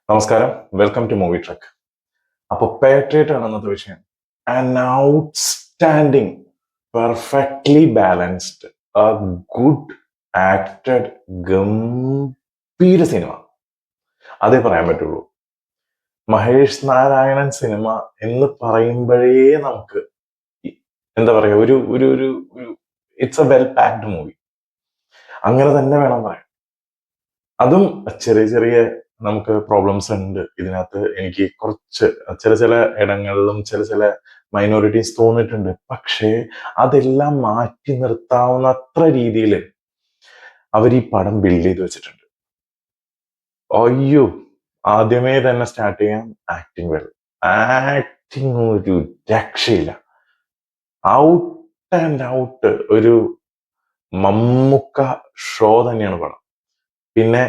നമസ്കാരം, welcome to movie truck. അപ്പൊ patriot ആണ് ഇന്നത്തെ വിഷയം. An outstanding, perfectly balanced, A good acted, ഗംഭീര സിനിമ. അതേ പറയാൻ പറ്റുള്ളൂ. മഹേഷ് നാരായണൻ സിനിമ എന്ന് പറയുമ്പോഴേ നമുക്ക് എന്താ പറയാ, ഒരു ഒരു ഒരു it's A well packed movie, അങ്ങനെ തന്നെ വേണം പറയാൻ. അതും ചെറിയ ചെറിയ നമുക്ക് പ്രോബ്ലംസ് ഉണ്ട് ഇതിനകത്ത്. എനിക്ക് കുറച്ച് ചില ഇടങ്ങളിലും ചില മൈനോറിറ്റീസ് തോന്നിയിട്ടുണ്ട്. പക്ഷേ അതെല്ലാം മാറ്റി നിർത്താവുന്ന അത്ര രീതിയിൽ അവർ ഈ പടം ബിൽഡ് ചെയ്ത് വെച്ചിട്ടുണ്ട്. അയ്യോ, ആദ്യമേ തന്നെ സ്റ്റാർട്ട് ചെയ്യാം. Acting well. ആക്ടിങ് ഒരു രക്ഷയില്ല. ഔട്ട് ആൻഡ് ഔട്ട് ഒരു മമ്മൂക്ക ഷോ തന്നെയാണ് പടം. പിന്നെ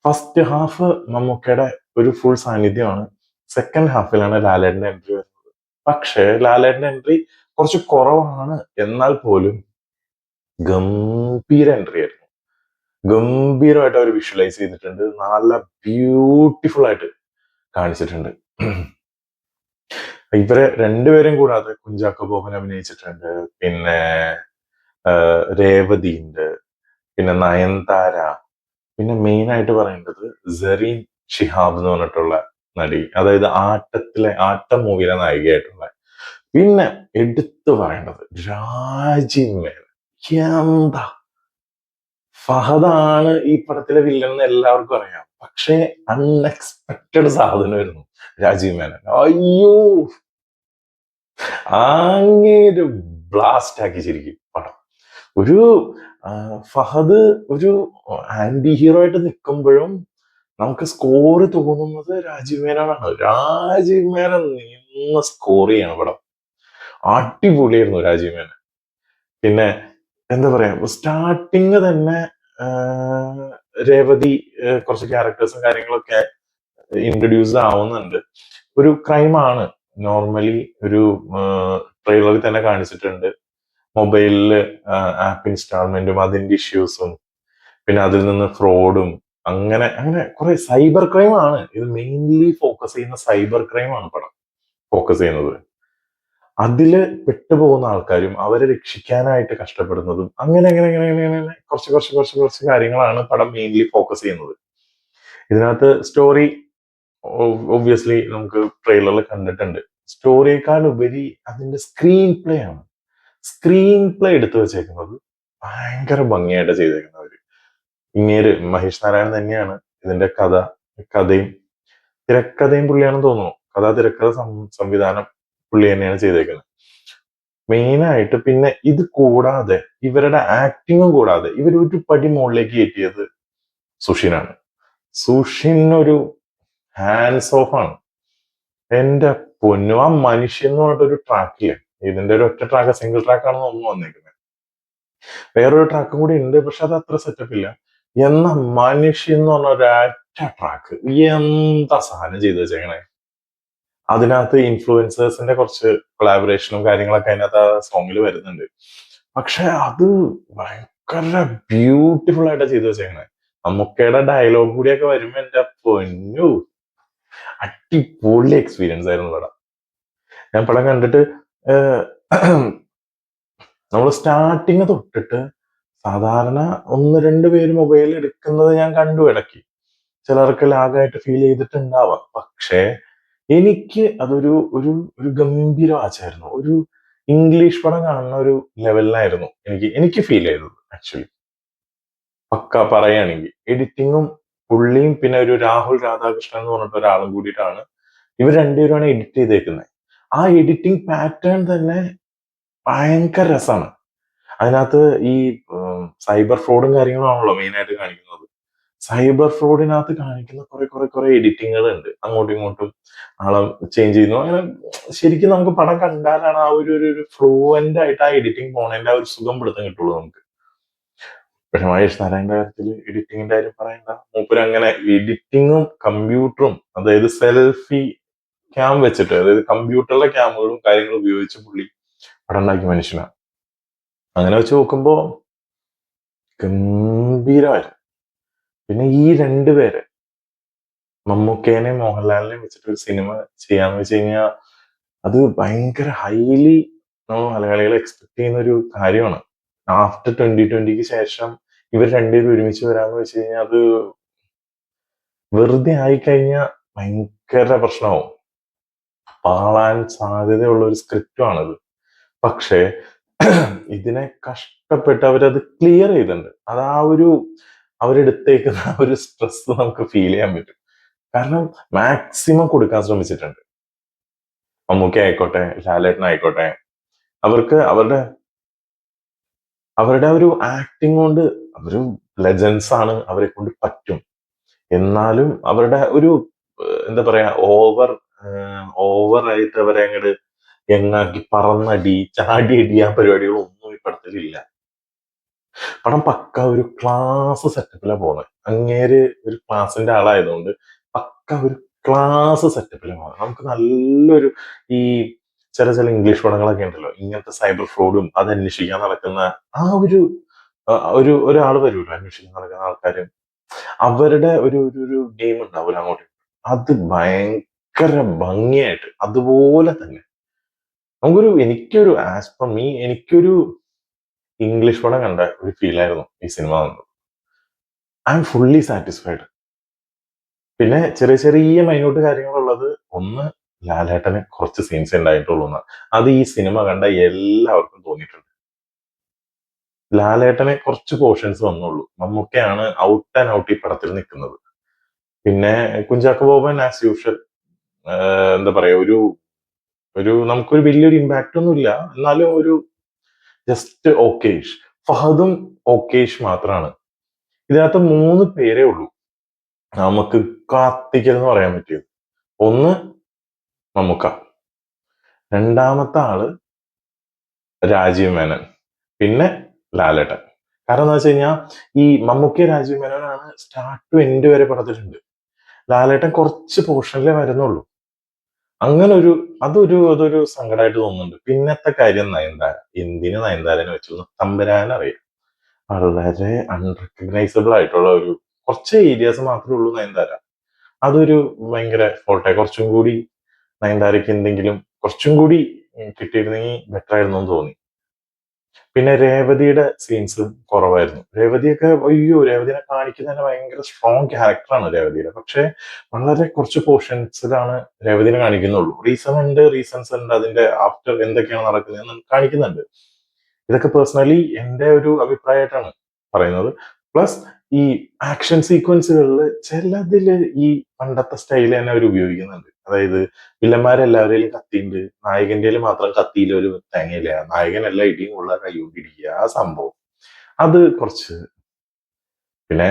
ഫസ്റ്റ് ഹാഫ് മമ്മൂക്കയുടെ ഒരു ഫുൾ സാന്നിധ്യമാണ്. സെക്കൻഡ് ഹാഫിലാണ് ലാലേട്ടന്റെ എൻട്രി വരുന്നത്. പക്ഷേ ലാലേട്ടന്റെ എൻട്രി കുറച്ച് കുറവാണ്. എന്നാൽ പോലും ഗംഭീര എൻട്രി ആയിരുന്നു. ഗംഭീരമായിട്ട് അവർ വിഷ്വലൈസ് ചെയ്തിട്ടുണ്ട്. നല്ല ബ്യൂട്ടിഫുൾ ആയിട്ട് കാണിച്ചിട്ടുണ്ട്. ഇവരെ രണ്ടുപേരും കൂടാതെ കുഞ്ചാക്കോ ബോബൻ അഭിനയിച്ചിട്ടുണ്ട്. പിന്നെ രേവതി ഉണ്ട്. പിന്നെ നയൻതാര. പിന്നെ മെയിൻ ആയിട്ട് പറയേണ്ടത് സെറീൻ ഷിഹാബ് എന്ന് പറഞ്ഞിട്ടുള്ള നടി, അതായത് ആട്ടം മൂവിയിലെ നായികയായിട്ടുള്ള. പിന്നെ എടുത്തു പറയേണ്ടത് രാജീവ് മേനൻ. എന്താ ഫഹദാണ് ഈ പടത്തിലെ വില്ലൻ എന്ന് എല്ലാവർക്കും അറിയാം. പക്ഷേ അൺഎക്സ്പെക്ടഡ് സാധനമായിരുന്നു രാജീവ് മേനൻ. അയ്യോ, അങ്ങേര് ബ്ലാസ്റ്റ് ആക്കി ശരിക്കും പടം. ഒരു ഫഹദ് ഒരു ആന്റി ഹീറോ ആയിട്ട് നിൽക്കുമ്പോഴും നമുക്ക് സ്കോർ തോന്നുന്നത് രാജീവ് മേനോനാണ്. രാജീവ് മേനൻ നിന്ന് സ്കോർ ചെയ്യണം പടം. അടിപൊളിയായിരുന്നു രാജീവ് മേനൻ. പിന്നെ എന്താ പറയാ, സ്റ്റാർട്ടിങ് തന്നെ രേവതി കുറച്ച് ക്യാരക്ടേഴ്സും കാര്യങ്ങളൊക്കെ ഇൻട്രൊഡ്യൂസ് ആവുന്നുണ്ട്. ഒരു ക്രൈമാണ്. നോർമലി ഒരു ട്രെയിലറിൽ തന്നെ കാണിച്ചിട്ടുണ്ട്. മൊബൈലില് ആപ്പ് ഇൻസ്റ്റാൾമെന്റും അതിന്റെ ഇഷ്യൂസും, പിന്നെ അതിൽ നിന്ന് ഫ്രോഡും, അങ്ങനെ അങ്ങനെ കുറെ സൈബർ ക്രൈം ആണ് ഇത്. മെയിൻലി ഫോക്കസ് ചെയ്യുന്ന സൈബർ ക്രൈം ആണ് പടം ഫോക്കസ് ചെയ്യുന്നത്. അതില് പെട്ടുപോകുന്ന ആൾക്കാരും അവരെ രക്ഷിക്കാനായിട്ട് കഷ്ടപ്പെടുന്നതും, അങ്ങനെ അങ്ങനെ അങ്ങനെ അങ്ങനെ അങ്ങനെ കുറച്ച് കുറച്ച് കുറച്ച് കുറച്ച് കാര്യങ്ങളാണ് പടം മെയിൻലി ഫോക്കസ് ചെയ്യുന്നത്. ഇതിനകത്ത് സ്റ്റോറി ഒബ്വിയസ്ലി നമുക്ക് ട്രെയിലറിൽ കണ്ടിട്ടുണ്ട്. സ്റ്റോറിയേക്കാൾ ഉപരി അതിന്റെ സ്ക്രീൻ പ്ലേ ആണ്. സ്ക്രീൻ പ്ലേ എടുത്തു വെച്ചേക്കുന്നത് ഭയങ്കര ഭംഗിയായിട്ട് ചെയ്തേക്കുന്നവര്. ഇങ്ങേര് മഹേഷ് നാരായണൻ തന്നെയാണ് ഇതിന്റെ കഥയും തിരക്കഥയും പുള്ളിയാണെന്ന് തോന്നുന്നു. തിരക്കഥ സംവിധാനം പുള്ളി തന്നെയാണ് ചെയ്തേക്കുന്നത് മെയിനായിട്ട്. പിന്നെ ഇത് കൂടാതെ ഇവരുടെ ആക്ടിങ്ങും കൂടാതെ ഇവർ ഒരു പടി മുകളിലേക്ക് കയറ്റിയത് സുഷിനാണ്. സുഷിൻ ഒരു ഹാൻഡ്സ് ഓഫ് ആണ്. എന്റെ പൊന്നു, ആ മനുഷ്യൻ എന്ന് പറഞ്ഞിട്ടൊരു ട്രാക്കില്, ഇതിന്റെ ഒരു ഒറ്റ ട്രാക്ക്, സിംഗിൾ ട്രാക്ക് ആണെന്ന് ഒന്നും വന്നേക്കുന്നത്. വേറൊരു ട്രാക്കും കൂടി ഉണ്ട്, പക്ഷെ അത് അത്ര സെറ്റപ്പ് ഇല്ല. എന്ന മനുഷ്യൻ എന്ന് പറഞ്ഞ ഒരൊറ്റ ട്രാക്ക് എന്താ സാധനം ചെയ്തു വെച്ചേക്കണേ. അതിനകത്ത് ഇൻഫ്ലുവൻസേഴ്സിന്റെ കുറച്ച് കൊളാബറേഷനും കാര്യങ്ങളൊക്കെ അതിനകത്ത് ആ സോങ്ങിൽ വരുന്നുണ്ട്. പക്ഷെ അത് ഭയങ്കര ബ്യൂട്ടിഫുൾ ആയിട്ടാ ചെയ്തു വെച്ചേക്കണേ. മമ്മൂക്കയുടെ ഡയലോഗ് കൂടിയൊക്കെ വരുമ്പോ എന്റെ പൊന്നു, അടിപൊളി എക്സ്പീരിയൻസ് ആയിരുന്നു പടം. ഞാൻ പടം കണ്ടിട്ട് നമ്മൾ സ്റ്റാർട്ടിങ് തൊട്ടിട്ട് സാധാരണ ഒന്ന് രണ്ട് പേര് മൊബൈൽ എടുക്കുന്നത് ഞാൻ കണ്ടു ഇടയ്ക്ക്. ചിലർക്ക് ലാഗായിട്ട് ഫീൽ ചെയ്തിട്ടുണ്ടാവാം. പക്ഷേ എനിക്ക് അതൊരു ഒരു ഒരു ഗംഭീര വാച്ചായിരുന്നു. ഒരു ഇംഗ്ലീഷ് പടം കാണുന്ന ഒരു ലെവലിലായിരുന്നു എനിക്ക് ഫീൽ ചെയ്തത്. ആക്ച്വലി പക്ക പറയുകയാണെങ്കിൽ എഡിറ്റിങ്ങും പുള്ളിയും പിന്നെ ഒരു രാഹുൽ രാധാകൃഷ്ണൻ എന്ന് പറഞ്ഞിട്ട് ഒരാളും കൂടിയിട്ടാണ് ഇവർ രണ്ടുപേരുമാണ് എഡിറ്റ് ചെയ്തേക്കുന്നത്. ആ എഡിറ്റിംഗ് പാറ്റേൺ തന്നെ ഭയങ്കര രസമാണ്. അതിനകത്ത് ഈ സൈബർ ഫ്രോഡും കാര്യങ്ങളാണല്ലോ മെയിൻ ആയിട്ട് കാണിക്കുന്നത്. സൈബർ ഫ്രോഡിനകത്ത് കാണിക്കുന്ന കുറെ എഡിറ്റിങ്ങുകൾ ഉണ്ട്. അങ്ങോട്ടും ഇങ്ങോട്ടും ആളെ ചേഞ്ച് ചെയ്യുന്നു. അങ്ങനെ ശരിക്കും നമുക്ക് പടം കണ്ടാലാണ് ആ ഒരു ഫ്ലുവന്റ് ആയിട്ട് ആ എഡിറ്റിംഗ് പോണതിന്റെ ആ ഒരു സുഖം പിടുത്തം കിട്ടുള്ളൂ നമുക്ക്. പക്ഷെ മഹേഷ് നാരായണന്റെ കാര്യത്തിൽ എഡിറ്റിങ്ങിന്റെ കാര്യം പറയണ്ട. മൂപ്പര് അങ്ങനെ എഡിറ്റിങ്ങും കമ്പ്യൂട്ടറും, അതായത് സെൽഫി ക്യാം വെച്ചിട്ട്, അതായത് കമ്പ്യൂട്ടറിലെ ക്യാമുകളും കാര്യങ്ങളും ഉപയോഗിച്ച് പുള്ളി പടം ഉണ്ടാക്കിയ മനുഷ്യനാണ്. അങ്ങനെ വെച്ച് നോക്കുമ്പോ ഗംഭീരമായിരുന്നു. പിന്നെ ഈ രണ്ടുപേര്, മമ്മൂക്കേനെയും മോഹൻലാലിനെയും വെച്ചിട്ട് ഒരു സിനിമ ചെയ്യാന്ന് വെച്ച് കഴിഞ്ഞാൽ അത് ഭയങ്കര ഹൈലി നമ്മൾ മലയാളികൾ എക്സ്പെക്ട് ചെയ്യുന്ന ഒരു കാര്യമാണ്. ആഫ്റ്റർ 2020ക്ക് ശേഷം ഇവർ രണ്ടുപേരും ഒരുമിച്ച് വരാന്ന് വെച്ച് കഴിഞ്ഞാൽ അത് വെറുതെ ആയിക്കഴിഞ്ഞാൽ ഭയങ്കര പ്രശ്നമാവും. പാളാൻ സാധ്യതയുള്ള ഒരു സ്ക്രിപ്റ്റുമാണിത്. പക്ഷേ ഇതിനെ കഷ്ടപ്പെട്ട് അവരത് ക്ലിയർ ചെയ്തിട്ടുണ്ട്. അത് ആ ഒരു അവരെടുത്തേക്കുന്ന ആ ഒരു സ്ട്രെസ് നമുക്ക് ഫീൽ ചെയ്യാൻ പറ്റും. കാരണം മാക്സിമം കൊടുക്കാൻ ശ്രമിച്ചിട്ടുണ്ട്. മമ്മൂക്ക ആയിക്കോട്ടെ, ലാലേട്ടൻ ആയിക്കോട്ടെ, അവർക്ക് അവരുടെ അവരുടെ ഒരു ആക്ടിങ് കൊണ്ട് അവര് ലെജൻസ് ആണ്. അവരെ കൊണ്ട് പറ്റും. എന്നാലും അവരുടെ ഒരു എന്താ പറയാ ഓവറായിട്ട് അവരെ അങ്ങട് യങ്ങാക്കി പറന്നടി, ചാടി അടി ആ പരിപാടികളൊന്നും ഈ പടത്തിലില്ല. പടം പക്ക ഒരു ക്ലാസ് സെറ്റപ്പിലാ പോകുന്നത്. അങ്ങേര് ഒരു ക്ലാസിന്റെ ആളായതുകൊണ്ട് പക്ക ഒരു ക്ലാസ് സെറ്റപ്പിലാ പോകുന്നത്. നമുക്ക് നല്ലൊരു ഈ ചില ഇംഗ്ലീഷ് പടങ്ങളൊക്കെ ഉണ്ടല്ലോ, ഇങ്ങനത്തെ സൈബർ ഫ്രോഡും അത് അന്വേഷിക്കാൻ നടക്കുന്ന ആ ഒരു ഒരാള് വരുമല്ലോ അന്വേഷിക്കാൻ നടക്കുന്ന ആൾക്കാര്, അവരുടെ ഒരു ഗെയിം ഉണ്ടാവില്ല അങ്ങോട്ട്. അത് ഭയങ്കര ഭംഗിയായിട്ട് അതുപോലെ തന്നെ എനിക്കൊരു ആസ് പെർ മീ എനിക്കൊരു ഇംഗ്ലീഷ് പടം കണ്ട ഒരു ഫീലായിരുന്നു ഈ സിനിമ വന്നത്. I M fully satisfied. പിന്നെ ചെറിയ മൈന്യൂട്ട് കാര്യങ്ങളുള്ളത്, ഒന്ന് ലാലേട്ടന് കുറച്ച് സീൻസ് ഉണ്ടായിട്ടുള്ളൂ എന്ന്. അത് ഈ സിനിമ കണ്ട എല്ലാവർക്കും തോന്നിയിട്ടുണ്ട്. ലാലേട്ടന് കുറച്ച് പോർഷൻസ് വന്നുള്ളൂ. മമ്മൂക്കയാണ് ഔട്ട് ആൻഡ് ഔട്ട് ഈ പടത്തിൽ നിൽക്കുന്നത്. പിന്നെ കുഞ്ചാക്കോ ബോബൻ ആസ് യൂഷ്വൽ എന്താ പറയാ ഒരു ഒരു നമുക്കൊരു വലിയൊരു ഇമ്പാക്റ്റ് ഒന്നുമില്ല, എന്നാലും ഒരു ജസ്റ്റ് ഓക്കേഷ്. ഫഹദും ഓക്കേഷ് മാത്രമാണ്. ഇതിനകത്ത് 3 പേരേ ഉള്ളൂ നമുക്ക് കാത്തിക്കൽ എന്ന് പറയാൻ പറ്റിയത്. ഒന്ന് മമ്മൂക്ക, രണ്ടാമത്തെ ആള് രാജീവ് മേനൻ, പിന്നെ ലാലേട്ടൻ. കാരണം എന്താ വെച്ച് കഴിഞ്ഞാൽ ഈ മമ്മൂക്ക രാജീവ് മേനോനാണ് സ്റ്റാർട്ട് ടു എൻഡ് വരെ പടത്തിലുണ്ട്. ലാലേട്ടൻ കുറച്ച് പോർഷനിലേ വരുന്നുള്ളൂ. അങ്ങനെ അതൊരു സങ്കടമായിട്ട് തോന്നുന്നുണ്ട്. പിന്നത്തെ കാര്യം നയൻതാര. എന്തിന് നയൻതാരനെ വെച്ചു തമ്പുരാനറിയാം. വളരെ അൺറെക്കഗ്നൈസബിൾ ആയിട്ടുള്ള കുറച്ച് ഏരിയാസ് മാത്രമേ ഉള്ളൂ നയൻതാര. അതൊരു ഭയങ്കര ഫോൾട്ടായി. കുറച്ചും കൂടി നയൻതാരയ്ക്ക് എന്തെങ്കിലും കുറച്ചും കൂടി കിട്ടിയിരുന്നെങ്കിൽ ബെറ്റർ ആയിരുന്നു എന്ന് തോന്നി. പിന്നെ രേവതിയുടെ സീൻസ് കുറവായിരുന്നു. രേവതിനെ കാണിക്കുന്നത് തന്നെ ഭയങ്കര സ്ട്രോങ് ക്യാരക്ടറാണ് രേവതിയുടെ. പക്ഷെ വളരെ കുറച്ച് പോർഷൻസിലാണ് രേവതിനെ കാണിക്കുന്നുള്ളൂ. റീസൺസ് ഉണ്ട്, അതിന്റെ ആഫ്റ്റർ എന്തൊക്കെയാണ് നടക്കുന്നത് കാണിക്കുന്നുണ്ട്. ഇതൊക്കെ പേഴ്സണലി എന്റെ ഒരു അഭിപ്രായമായിട്ടാണ് പറയുന്നത്. പ്ലസ് ഈ ആക്ഷൻ സീക്വൻസുകളിൽ ചിലതില് ഈ പണ്ടത്തെ സ്റ്റൈൽ തന്നെ അവർ ഉപയോഗിക്കുന്നുണ്ട്. അതായത് വില്ലന്മാരെല്ലാവരെയും കത്തിയുണ്ട്, നായകന്റെ മാത്രം കത്തിയില്ല ഒരു തേങ്ങയില്ല, നായകൻ എല്ലാ ഇടിയും ഉള്ള കൈകൊണ്ടിരിക്കുക ആ സംഭവം. അത് കുറച്ച്. പിന്നെ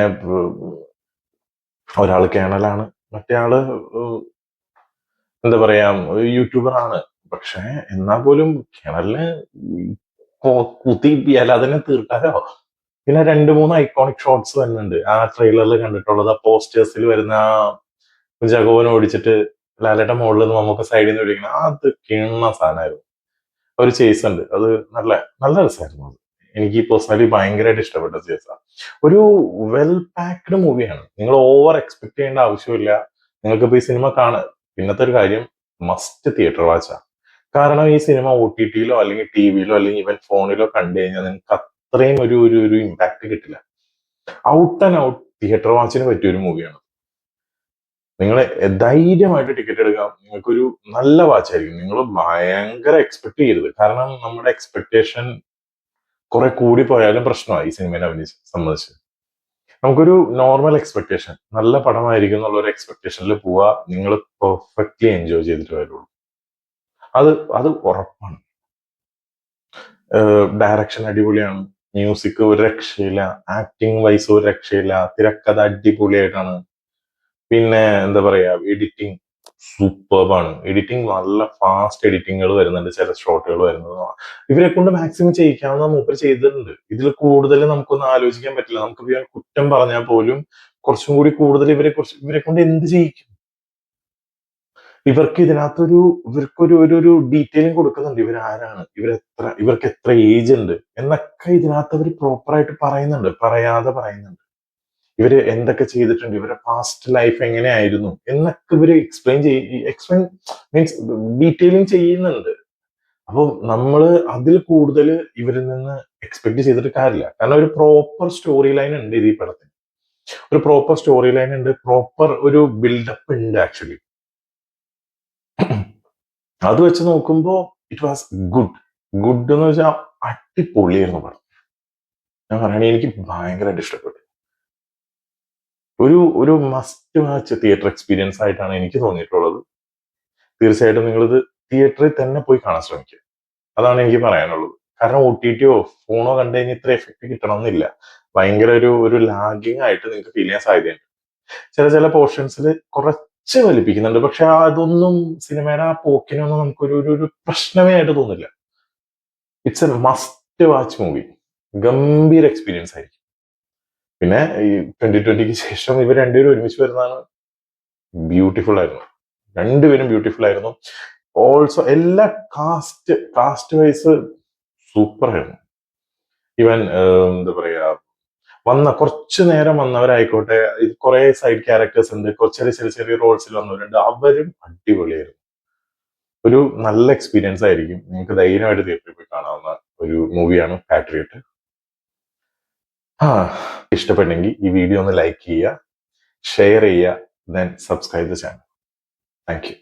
ഒരാള് കേണലാണ്, മറ്റേ ആള് എന്താ പറയാ യൂട്യൂബർ ആണ്. പക്ഷെ എന്നാൽ പോലും കേണലിന് കുത്തിയിട്ടിയാൽ അതിനെ തീർക്കാലോ. പിന്നെ 2-3 ഐക്കോണിക് ഷോട്ട്സ് വരുന്നുണ്ട് ആ ട്രെയിലറിൽ കണ്ടിട്ടുള്ളത്. ആ പോസ്റ്റേഴ്സിൽ വരുന്ന ആ ജഗോവനെ ഓടിച്ചിട്ട് ലാലേട്ടൻ മുകളിൽ നിന്ന് നമുക്ക് സൈഡിൽ നിന്ന് ഓടിക്കണം, അത് കിണ്ണ സാധനമായിരുന്നു. ഒരു ചേസ് ഉണ്ട്, അത് നല്ല നല്ല രസമായിരുന്നു. അത് എനിക്ക് പേഴ്സണലി ഭയങ്കരമായിട്ട് ഇഷ്ടപ്പെട്ട ചേസാണ്. ഒരു വെൽ പാക്ഡ് മൂവിയാണ്. നിങ്ങൾ ഓവർ എക്സ്പെക്ട് ചെയ്യേണ്ട ആവശ്യമില്ല. നിങ്ങൾക്ക് ഈ സിനിമ പിന്നത്തെ ഒരു കാര്യം, മസ്റ്റ് തിയേറ്റർ വാച്ചാ. കാരണം ഈ സിനിമ OTT-യിലോ അല്ലെങ്കിൽ ടിവിയിലോ അല്ലെങ്കിൽ ഈവൻ ഫോണിലോ കണ്ടു കഴിഞ്ഞാൽ നിങ്ങൾക്ക് അത്രയും ഒരു ഇമ്പാക്ട് കിട്ടില്ല. ഔട്ട് ആൻഡ് ഔട്ട് തിയേറ്റർ വാച്ചിന് പറ്റിയ ഒരു മൂവിയാണ്. നിങ്ങൾ ധൈര്യമായിട്ട് ടിക്കറ്റ് എടുക്കാം. നിങ്ങൾക്കൊരു നല്ല വാച്ചായിരിക്കും. നിങ്ങൾ ഭയങ്കര എക്സ്പെക്ട് ചെയ്യരുത്. കാരണം നമ്മുടെ എക്സ്പെക്ടേഷൻ കുറെ കൂടി പോയാലും പ്രശ്നമായി ഈ സിനിമയെ സംബന്ധിച്ച്. നമുക്കൊരു നോർമൽ എക്സ്പെക്ടേഷൻ, നല്ല പടമായിരിക്കും എന്നുള്ള ഒരു എക്സ്പെക്ടേഷനിൽ പോവാ. നിങ്ങൾ പെർഫെക്റ്റ്ലി എൻജോയ് ചെയ്തിട്ട് വരുള്ളൂ. അത് ഉറപ്പാണ്. ഡയറക്ഷൻ അടിപൊളിയാണ്, മ്യൂസിക് ഒരു രക്ഷയില്ല, ആക്ടിങ് വൈസ് ഒരു രക്ഷയില്ല, തിരക്കഥ അടിപൊളിയായിട്ടാണ്. പിന്നെ എന്താ പറയാ എഡിറ്റിംഗ് സൂപ്പർബാണ്. എഡിറ്റിംഗ് നല്ല ഫാസ്റ്റ് എഡിറ്റിങ്ങുകൾ വരുന്നുണ്ട്, ചില ഷോട്ടുകൾ വരുന്നത്. ഇവരെ കൊണ്ട് മാക്സിമം ചെയ്യിക്കാവുന്ന മൂപ്പർ ചെയ്തിട്ടുണ്ട്. ഇതിൽ കൂടുതൽ നമുക്കൊന്നും ആലോചിക്കാൻ പറ്റില്ല. നമുക്ക് കുറ്റം പറഞ്ഞാൽ പോലും കുറച്ചും കൂടി കൂടുതൽ ഇവരെ കൊണ്ട് എന്ത് ചെയ്യിക്കും. ഇവർക്കൊരു ഡീറ്റെയിലിംഗ് കൊടുക്കുന്നുണ്ട്. ഇവരാരാണ്, ഇവർക്ക് എത്ര ഏജ് ഉണ്ട് എന്നൊക്കെ ഇതിനകത്ത് അവർ പ്രോപ്പറായിട്ട് പറയുന്നുണ്ട്, പറയാതെ പറയുന്നുണ്ട്. ഇവര് എന്തൊക്കെ ചെയ്തിട്ടുണ്ട്, ഇവരുടെ പാസ്റ്റ് ലൈഫ് എങ്ങനെയായിരുന്നു എന്നൊക്കെ ഇവര് എക്സ്പ്ലെയിൻ മീൻസ് ഡീറ്റെയിലിംഗ് ചെയ്യുന്നുണ്ട്. അപ്പം നമ്മള് അതിൽ കൂടുതൽ ഇവരിൽ നിന്ന് എക്സ്പെക്ട് ചെയ്തിട്ട് കാര്യമില്ല. കാരണം ഒരു പ്രോപ്പർ സ്റ്റോറി ലൈൻ ഉണ്ട് ഇത് ഈ പടത്തിന്. ഒരു പ്രോപ്പർ സ്റ്റോറി ലൈൻ ഉണ്ട്, പ്രോപ്പർ ഒരു ബിൽഡപ്പ് ഉണ്ട് ആക്ച്വലി. അത് വെച്ച് നോക്കുമ്പോ ഇറ്റ് വാസ് ഗുഡ് എന്ന് വെച്ചാൽ അടിപൊളിയായിരുന്നു പടം. ഞാൻ പറയണേ, എനിക്ക് ഭയങ്കരമായിട്ട് ഇഷ്ടപ്പെട്ടു. ഒരു മസ്റ്റ് വാച്ച് തിയേറ്റർ എക്സ്പീരിയൻസ് ആയിട്ടാണ് എനിക്ക് തോന്നിയിട്ടുള്ളത്. തീർച്ചയായിട്ടും നിങ്ങളിത് തിയേറ്ററിൽ തന്നെ പോയി കാണാൻ ശ്രമിക്കുക. അതാണ് എനിക്ക് പറയാനുള്ളത്. കാരണം OTT-യോ ഫോണോ കണ്ടു കഴിഞ്ഞാൽ ഇത്ര എഫക്ട് കിട്ടണമെന്നില്ല. ഭയങ്കര ഒരു ലാഗിങ് ആയിട്ട് നിങ്ങൾക്ക് ഫീൽ ചെയ്യാൻ സാധ്യതയുണ്ട്. ചില പോർഷൻസിൽ കുറച്ച് വലിപ്പിക്കുന്നുണ്ട്, പക്ഷെ അതൊന്നും സിനിമയുടെ ആ പോക്കിനൊന്നും നമുക്കൊരു പ്രശ്നമേ ആയിട്ട് തോന്നില്ല. It's A must watch movie. ഗംഭീര എക്സ്പീരിയൻസ് ആയിരിക്കും. പിന്നെ ഈ 2020-ക്ക് ശേഷം ഇവർ രണ്ടുപേരും ഒരുമിച്ച് വരുന്നതാണ് ബ്യൂട്ടിഫുൾ ആയിരുന്നു. രണ്ടുപേരും ബ്യൂട്ടിഫുൾ ആയിരുന്നു. ഓൾസോ എല്ലാ കാസ്റ്റ് വൈസ് സൂപ്പർ ആയിരുന്നു. ഈവൻ എന്താ പറയാ, കുറച്ചു നേരം വന്നവരായിക്കോട്ടെ, കുറെ സൈഡ് ക്യാരക്ടേഴ്സ് ഉണ്ട്, ചെറിയ റോൾസിൽ വന്നവരുണ്ട്, അവരും അടിപൊളിയായിരുന്നു. ഒരു നല്ല എക്സ്പീരിയൻസ് ആയിരിക്കും. നിങ്ങൾക്ക് ധൈര്യമായിട്ട് തിയേറ്ററിൽ പോയി കാണാവുന്ന ഒരു മൂവിയാണ് പാട്രിയറ്റ്. ഇഷ്ടപ്പെട്ടെങ്കിൽ ഈ വീഡിയോ ഒന്ന് ലൈക്ക് ചെയ്യുക, ഷെയർ ചെയ്യുക, then subscribe the channel. Thank you.